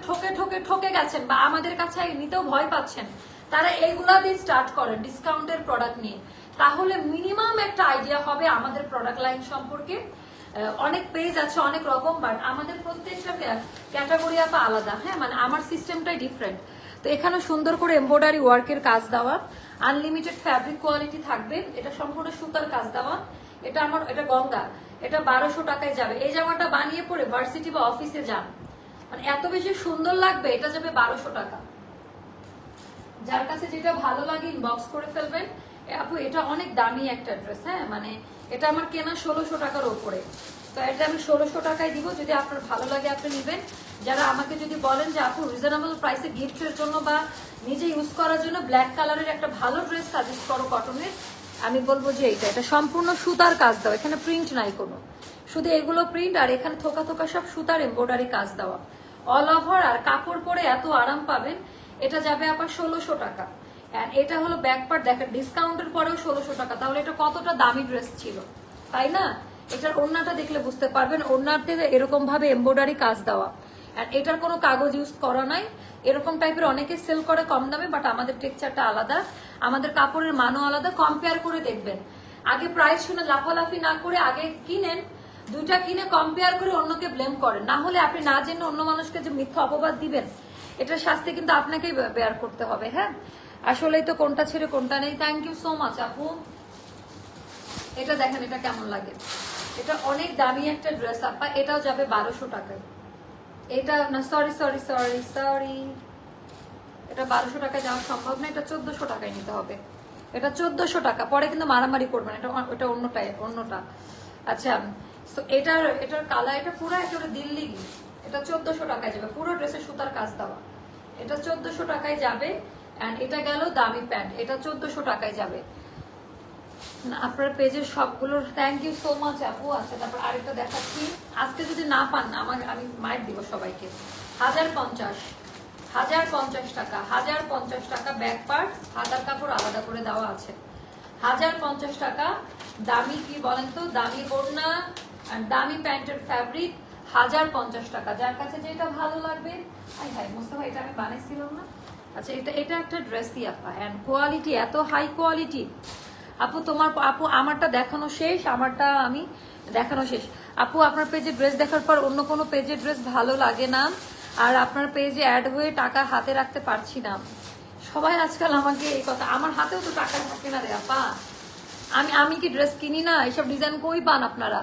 ঠকে গেছেন বা আমাদের কাছে নিতেও ভয় পাচ্ছেন, তারা এইগুলা দিয়ে স্টার্ট করেন ডিসকাউন্টের প্রোডাক্ট নিয়ে, তাহলে মিনিমাম একটা আইডিয়া হবে আমাদের প্রোডাক্ট লাইন সম্পর্কে। অনেক পেজ আছে অনেক রকম, বাট আমাদের প্রত্যেকটা ক্যাটাগরি আপা আলাদা। হ্যাঁ, মানে আমার সিস্টেমটাই ডিফারেন্ট। তো এখানে সুন্দর করে এমব্রয়ডারি ওয়ার্কের কাজ দেওয়া, আনলিমিটেড ফ্যাব্রিক কোয়ালিটি থাকবে, এটা সম্পূর্ণ সুতার কাজ দেওয়া। এটা গঙ্গা, এটা 1200 টাকায় যাবে। এই জামাটা বানিয়ে পরে ভার্সিটি বা অফিসে যান, মানে এত বেশি সুন্দর লাগবে। এটা যাবে 1200 টাকা। যার কাছে যেটা ভালো লাগে ইনবক্স করে ফেলবেন। আপু এটা অনেক দামি একটা ড্রেস, হ্যাঁ, মানে এটা আমার কেনা 1600 টাকার উপরে, তো এটা আমি 1600 টাকায় দিব। যদি আপনার ভালো লাগে আপনি নেবেন। যারা আমাকে যদি বলেন যে আপু রিজনেবল প্রাইসে গিফটের জন্য বা নিজে ইউজ করার জন্য ব্ল্যাক কালারের একটা ভালো ড্রেস সাজেস্ট করো কটনের, আমি বলবো যে এটা সম্পূর্ণ সুতার কাজ দেওয়া, এখানে প্রিন্ট নাই কোনো, শুধু এগুলো প্রিন্ট, আর এখানে থোকা থোকা সব সুতার এমব্রয়ডারি কাজ দেওয়া অল ওভার। আর কাপড় পরে এত আরাম পাবেন। এটা যাবে আবার 1600 টাকা। এটা হলো ব্যাক পার্ট, দেখেন ডিসকাউন্টের পরেও 1600 টাকা। তাহলে এটা কতটা দামি ড্রেস ছিল, তাই না? এটার ওড়নাটা দেখলে বুঝতে পারবেন, ওড়নাতে এরকম ভাবে এমব্রয়ডারি কাজ দেওয়া। আর এটার কোনো কাগজ ইউজ করা নাই। এরকম টাইপের অনেকে সেল করে কম দামে, বাট আমাদের টেক্সচারটা আলাদা, আমাদের কাপড়ের মানও আলাদা। কম্পেয়ার করে দেখবেন, আগে প্রাইস শুনে লাফালাফি না করে আগে কিনেন, দুইটা কিনে কম্পেয়ার করে অন্যকে ব্লেম করেন। না হলে আপনি না জেনে অন্য মানুষকে যে মিথ্যা অপবাদ দিবেন, এটার শাস্তি কিন্তু আপনাকেই বেয়ার করতে হবে। হ্যাঁ, আসলেই তো কোনটা ছেড়ে কোনটা নেই। থ্যাংক ইউ সো মাচ আপু। এটা দেখেন এটা কেমন লাগে, এটা অনেক দামি একটা ড্রেস আপা। এটাও যাবে 1200 টাকায়। এটা না, সরি, এটা 1200 টাকায় যাওয়া সম্ভব না, এটা 1400 টাকায় নিতে হবে। এটা 1400 টাকা, পরে কিন্তু মারামারি করবেন। এটা অন্যটা। আচ্ছা, তো এটার কালার, এটা পুরো একটা দিল্লি, এটা 1400 টাকায় যাবে। পুরো ড্রেসে সুতার কাজ দেওয়া, এটা 1400 টাকায় যাবে। এন্ড এটা গেল দামি প্যান্ট, এটা 1400 টাকায় যাবে। আপনার পেজের সবগুলো থ্যাংক ইউ সো মাচ আপু। আচ্ছা, তারপর আরেকটা দেখাচ্ছি। আজকে যদি না পান আমি মাইক দিব সবাইকে। 1050 টাকা, 1050 টাকা ব্যাক পার্ট, হাতার কাপড় আলাদা করে দেওয়া আছে। 1050 টাকা। দামি কি বলেন তো, দামি ওড়না আর দামি প্যান্টের ফ্যাব্রিক, 1050 টাকা। যার কাছে যেটা ভালো লাগবে। হাই মোস্তফা, এটা আমি বানাইছিলাম না। আচ্ছা, এটা একটা ড্রেসই আপা, এন্ড কোয়ালিটি এত হাই কোয়ালিটি। আপু আমারটা দেখানো শেষ, আমি দেখানো শেষ। আপু আপনার পেজে ড্রেস দেখার পর অন্য কোনো পেজের ড্রেস ভালো লাগে না, আর আপনার পেজে অ্যাড হয়ে টাকা হাতে রাখতে পারছি না। সবাই আজকাল আমাকে এই কথা, আমার হাতেও তো টাকা থাকে না রে আপা। আমি কি ড্রেস কিনি না? এইসব ডিজাইন কই পান আপনারা?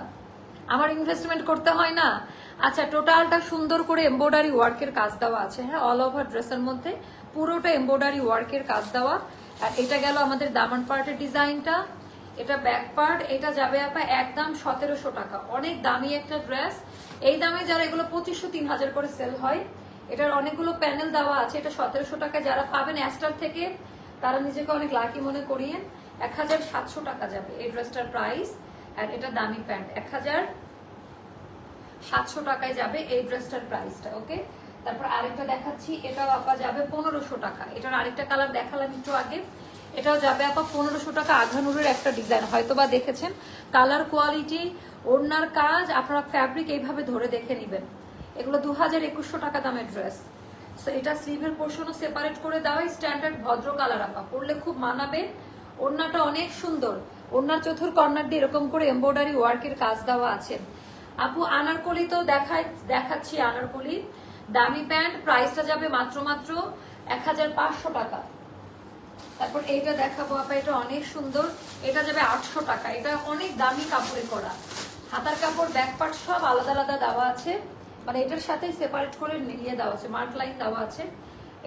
আমার ইনভেস্টমেন্ট করতে হয় না? আচ্ছা, টোটালটা সুন্দর করে এমব্রয়ডারি ওয়ার্কের কাজ দেওয়া আছে। হ্যাঁ, অল ওভার ড্রেসের মধ্যে পুরোটা এমব্রয়ডারি ওয়ার্কের কাজ দেওয়া। আর এটা গেল আমাদের দামান পার্টের ডিজাইনটা, এটা ব্যাক পার্ট। এটা যাবে আপা একদম 1700 টাকা। অনেক দামি একটা ড্রেস। এই দামে যারা এগুলো 2500-3000 করে সেল হয়, এটার অনেকগুলো প্যানেল দেওয়া আছে। এটা 1700 টাকা যারা পাবেন অ্যাস্টার থেকে, তারা নিজেকে অনেক লাকি মনে করিয়েন। 1700 টাকা যাবে এই ড্রেসটার প্রাইস। আর এটা দামি প্যান্ট, 1700 টাকায় যাবে এই ড্রেসটার প্রাইসটা। ওকে, তারপর আরেকটা দেখাচ্ছি। এটাও আপা যাবে 1500 টাকা। এটার আরেকটা কালার দেখালাম একটু আগে। এটাও যাবে আপা 1500 টাকা। আঘানুরের একটা ডিজাইন হয়তো বা দেখেছেন। কালার কোয়ালিটি, ওড়নার কাজ, আপনারা ফ্যাব্রিক এইভাবে ধরে দেখে নেবেন। এগুলো 2000-2100 টাকা দামের ড্রেস। সো এটা স্লিভের পোর্শনও সেপারেট করে দেওয়া, স্ট্যান্ডার্ড ভদ্র কালার আপা, পরলে খুব মানাবে। ওড়নাটা অনেক সুন্দর, ওড়নার চতুর কর্নার দিয়ে এরকম করে এমব্রয়ডারি ওয়ার্কের কাজ দেওয়া আছে। আপু আনারকলি তো দেখাচ্ছি। আনারকলি দামি প্যান্ট, প্রাইসটা যাবে মাত্র 1500 টাকা। তারপর এইটা দেখাবো আপা, এটা অনেক সুন্দর। এটা যাবে 800 টাকা। এটা অনেক দামি কাপড়ে করা, হাতার কাপড় ব্যাক পার্ট সব আলাদা আলাদা দেওয়া আছে। মানে এটার সাথেই সেপারেট করে ইয়ে দেওয়া আছে, মার্ক লাইন দেওয়া আছে।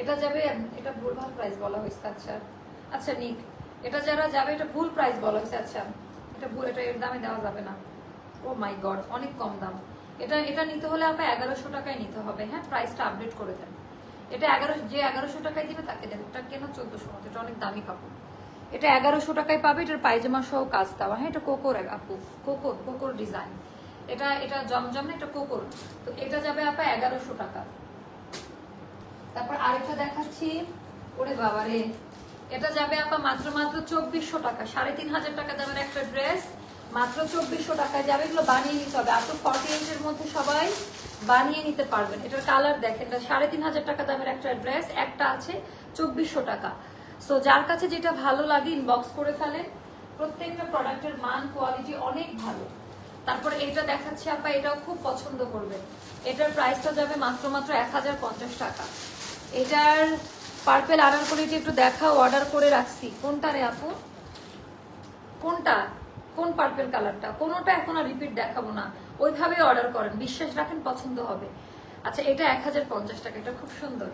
এটা যাবে, এটা ভুলভাল প্রাইস বলা হয়েছে। আচ্ছা আচ্ছা নিক, এটা যারা যাবে এটা ভুল প্রাইস বলা হয়েছে। আচ্ছা এটা ভুল, এটা এর দামে দেওয়া যাবে না। ও মাই গড, অনেক কম দাম। এটা নিতে হলে আপনার 1100 টাকায় নিতে হবে। হ্যাঁ, প্রাইসটা আপডেট করে দেন। এটা 1100 টাকায় দিবে তাকে দেন, এটা কেন 1400 মতো, এটা অনেক দামি কাপড়। এটা 1100 টাকায় পাবে, এটার পায়জামা সহ কাজ দেওয়া। হ্যাঁ, এটা কোকোর আপু, কোকোর ডিজাইন। এটা জমজম না, এটা কোকোর। তো এটা যাবে আপা 1100 টাকা। তারপর আরেকটা দেখাচ্ছি, ওরে বাবা রে, এটা যাবে আপা মাত্র 2400 টাকা। 3500 টাকা দামের একটা ড্রেস মাত্র 2400 টাকায় যাবে। এগুলো বানিয়ে নিতে হবে, আপনি 48 এর মধ্যে সবাই বানিয়ে নিতে পারবেন। এটার কালার দেখেন, এটা 3500 টাকা দামের একটা ড্রেস, একটা আছে 2400 টাকা। সো যার কাছে যেটা ভালো লাগে ইনবক্স করে ফেলেন। প্রত্যেকটা প্রোডাক্টের মান কোয়ালিটি অনেক ভালো। তারপরে এটা দেখাচ্ছি আপা, এটাও খুব পছন্দ করবেন। এটার প্রাইসটা যাবে মাত্র 1050 টাকা। এটার পার্পেল আনারকলিটি একটু দেখাও, অর্ডার করে রাখছি। কোনটা রে আপু, কোনটা, কোন পার্পেল কালারটা? কোনোটা এখন আর রিপিট দেখাবো না, ওইভাবে অর্ডার করেন, বিশ্বাস রাখেন পছন্দ হবে। আচ্ছা এটা 1050 টাকা, এটা খুব সুন্দর।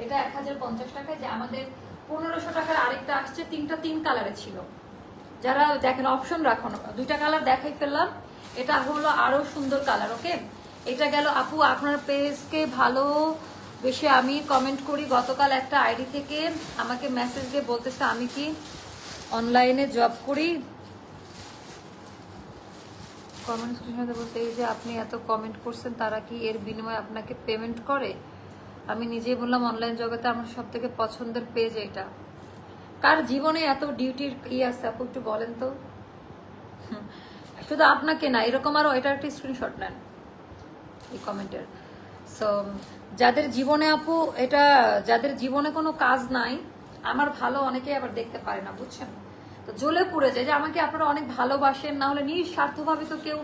এটা 1050 টাকায়। যে আমাদের 1500 টাকার আরেকটা আসছে, তিন কালারে ছিল। যারা দেখেন অপশন রাখুন, দুইটা কালার দেখাই ফেললাম। এটা হলো আরো সুন্দর কালার। ওকে, এটা গেল আপু আপনার পেজকে ভালো বেশি আমি কমেন্ট করি। গতকাল একটা আইডি থেকে আমাকে মেসেজ দিয়ে বলতেছে আমি কি অনলাইনে জব করি। কমেন্ট স্ক্রিনে বলতে এই যে আপনি এত কমেন্ট করছেন, তারা কি এর বিনিময়ে আপনাকে পেমেন্ট করে? আমি নিজেই বললাম অনলাইন জগতে আমার সব থেকে পছন্দের পেজ এটা। কার জীবনে এত ডিউটির আছে আপু একটু বলেন তো? শুধু আপনাকে না, এরকম আরো, এটা একটা স্ক্রিনশট নেন এই কমেন্টের। সো যাদের জীবনে আপু এটা, যাদের জীবনে কোনো কাজ নাই, আমার ভালো অনেকে আবার দেখতে পারে না, বুঝছেন? তো জ্বলে পুড়ে যায় যে আমাকে আপনারা অনেক ভালোবাসেন, না হলে নিঃস্বার্থভাবে তো কেউ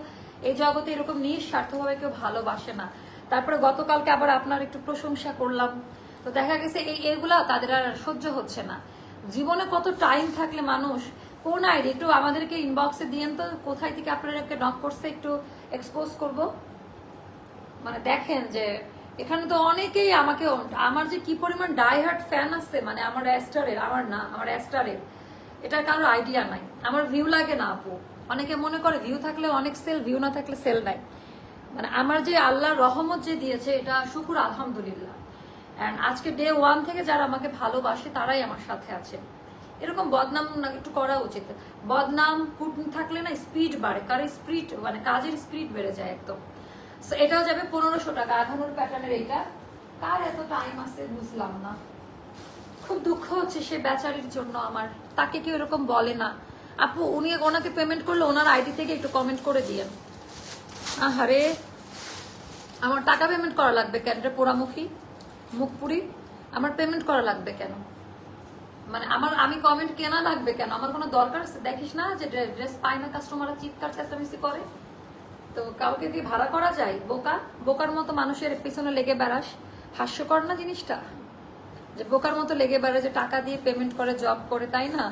এই জগতে এরকম নিঃস্বার্থভাবে কেউ ভালোবাসে না। তারপরে গতকালকে আবার আপনার একটু প্রশংসা করলাম, তো দেখা গেছে এইগুলা তাদের আর সহ্য হচ্ছে না। জীবনে কত টাইম থাকলে মানুষ, কোন আইডি একটু আমাদেরকে ইনবক্সে দিয়েন তো, কোথায় থেকে আপনাদেরকে নক করছে একটু এক্সপোজ করব। মানে দেখেন যে এখানে তো অনেকেই আমাকে, আমার যে কি পরিমাণ ডাইহার্ট ফ্যান আছে, মানে আমার অ্যাস্টারের, আমার না, আমার অ্যাস্টারের, এটা কারোর আইডিয়া নাই। আমার ভিউ লাগে না আপু, অনেকে মনে করে ভিউ থাকলে অনেক সেল, ভিউ না থাকলে সেল নাই। মানে আমার যে আল্লাহর রহমত যে দিয়েছে, এটা শুকুর আলহামদুলিল্লাহ। অ্যান্ড আজকে ডে 1 থেকে যারা আমাকে ভালোবাসে তারাই আমার সাথে আছে। এরকম বদনাম একটু করা উচিত। বদনাম কুটন থাকলে না স্পিড বাড়ে, কারণ স্পিড মানে কাজের স্পিড বেড়ে যায় একদম। এটাও যাবে 1500 টাকা, আধানুর প্যাটার্নের। এইটা কার এত টাইম আছে বুঝলাম না, খুব দুঃখ হচ্ছে সে বেচারির জন্য আমার। তাকে কেউ এরকম বলে না আপু, উনি ওনাকে পেমেন্ট করলে ওনার আইডি থেকে একটু কমেন্ট করে দিয়েন। আহারে, আমার টাকা পেমেন্ট করা লাগবে কেন? এটা পোড়ামুখী মুখপুরি, আমার পেমেন্ট করা লাগবে কেন? মানে আমি কমেন্ট কেনা লাগবে কেন? আমার কোনো দরকার আছে? দেখিস না যে ড্রেস পায় না কাস্টমাররা চিৎকার চেঁচামেচি করে। তো কাউকে কি ভাড়া করা যায়? বোকার মতো মানুষের পিছনে লেগে বেড়াস, হাস্যকর না জিনিসটা? যে বোকার মতো লেগে বেড়ে, যে টাকা দিয়ে পেমেন্ট করে, জব করে, তাই না?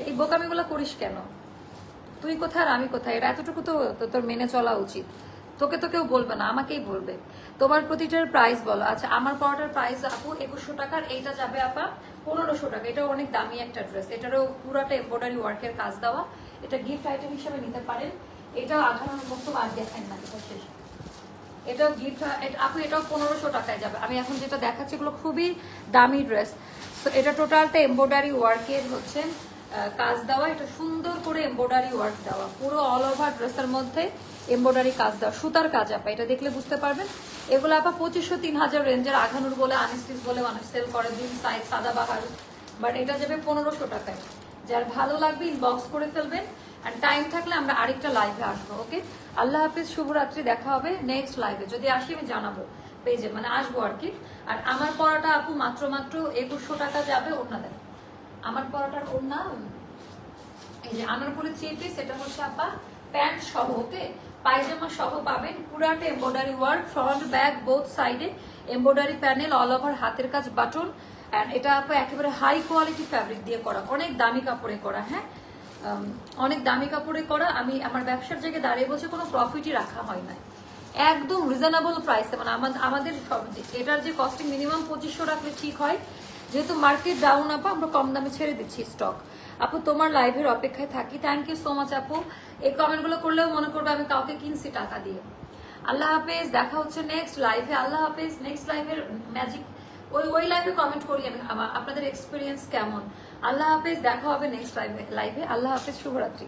এই বোকামিগুলো করিস কেন? তুই কোথায় আর আমি কোথায়, এটা এতটুকু তো তোর মেনে চলা উচিত। তোকে তো কেউ বলবে না, আমাকেই বলবে। তোমার প্রতিটার প্রাইস বলো। আচ্ছা আমার পরাটার প্রাইস আপু 2100 টাকার, এইটা যাবে আপা 1500 টাকা। এটাও অনেক দামি একটা ড্রেস, এটারও পুরাটা এমব্রয়ডারি ওয়ার্কের কাজ দেওয়া। এটা গিফট আইটেম হিসেবে নিতে পারেন। এটাও আধার বক্তব্য আর দেখান না, এটা শেষ। এটাও গিফট আপু, এটাও 1500 টাকায় যাবে। আমি এখন যেটা দেখাচ্ছি এগুলো খুবই দামি ড্রেস। তো এটা টোটালটা এমব্রয়ডারি ওয়ার্কের হচ্ছে কাজ দেওয়া। এটা সুন্দর করে এমব্রয়ডারি ওয়ার্ক দেওয়া, পুরো অল ওভার ড্রেসের মধ্যে এমব্রয়ডারি কাজ দেওয়া, সুতার কাজ আপা। এটা দেখলে বুঝতে পারবেন। এগুলো আপা 2500-3000 রেঞ্জের, আঘানুর বলে, আনস্টিচ বলে মানুষ সেল করে, 2 সাইজ সাদাবাহার। বাট এটা যাবে 1500 টাকায়। যার ভালো লাগবে ইনবক্স করে ফেলবেন। আর টাইম থাকলে আমরা আরেকটা লাইভে আসবো। ওকে, আল্লাহ হাফিজ, শুভরাত্রি, দেখা হবে নেক্সট লাইভে। যদি আসি আমি জানাবো পেজে, মানে আসবো আর কি। আর আমার পড়াটা আপু মাত্র 2100 টাকা যাবে। ওড়না দেন, আমার পড়াটার ওড়না এই যে আনারকলি 3 পিস, এটা হচ্ছে আপা প্যান্ট সহ। ওকে, পায়জামা সহ পাবেন। পুরাটা embroidery work, front back both সাইডে এমব্রয়ডারি প্যানেল, অল ওভার হাতের কাজ, বাটন। অ্যান্ড এটা আপা একেবারে হাই কোয়ালিটি ফ্যাব্রিক দিয়ে করা, অনেক দামি কাপড়ে করা। হ্যাঁ, অনেক দামি কাপড়ে করা। আমি আমার ব্যবসার জায়গায় দাঁড়িয়ে বলছি, কোনো প্রফিটই রাখা হয় না। একদম রিজনেবল প্রাইসে, মানে আমাদের এটার যে কস্টিং মিনিমাম 2500 রাখলে ঠিক হয়, যেহেতু মার্কেট ডাউন আপু আমরা কম দামে ছেড়ে দিচ্ছি স্টক। আপু তোমার লাইভের অপেক্ষায় থাকি। থ্যাংক ইউ সো মাচ আপু। এই কমেন্টগুলো করলেও মনে করবে আমি কাউকে কিনছি টাকা দিয়ে। আল্লাহ হাফেজ, দেখা হচ্ছে নেক্সট লাইভে। আল্লাহ হাফেজ। নেক্সট লাইভের ম্যাজিক ওই লাইভে কমেন্ট করি আমি আপনাদের এক্সপিরিয়েন্স কেমন। আল্লাহ হাফেজ, দেখা হবে নেক্সট লাইভে। আল্লাহ হাফেজ, শুভরাত্রি।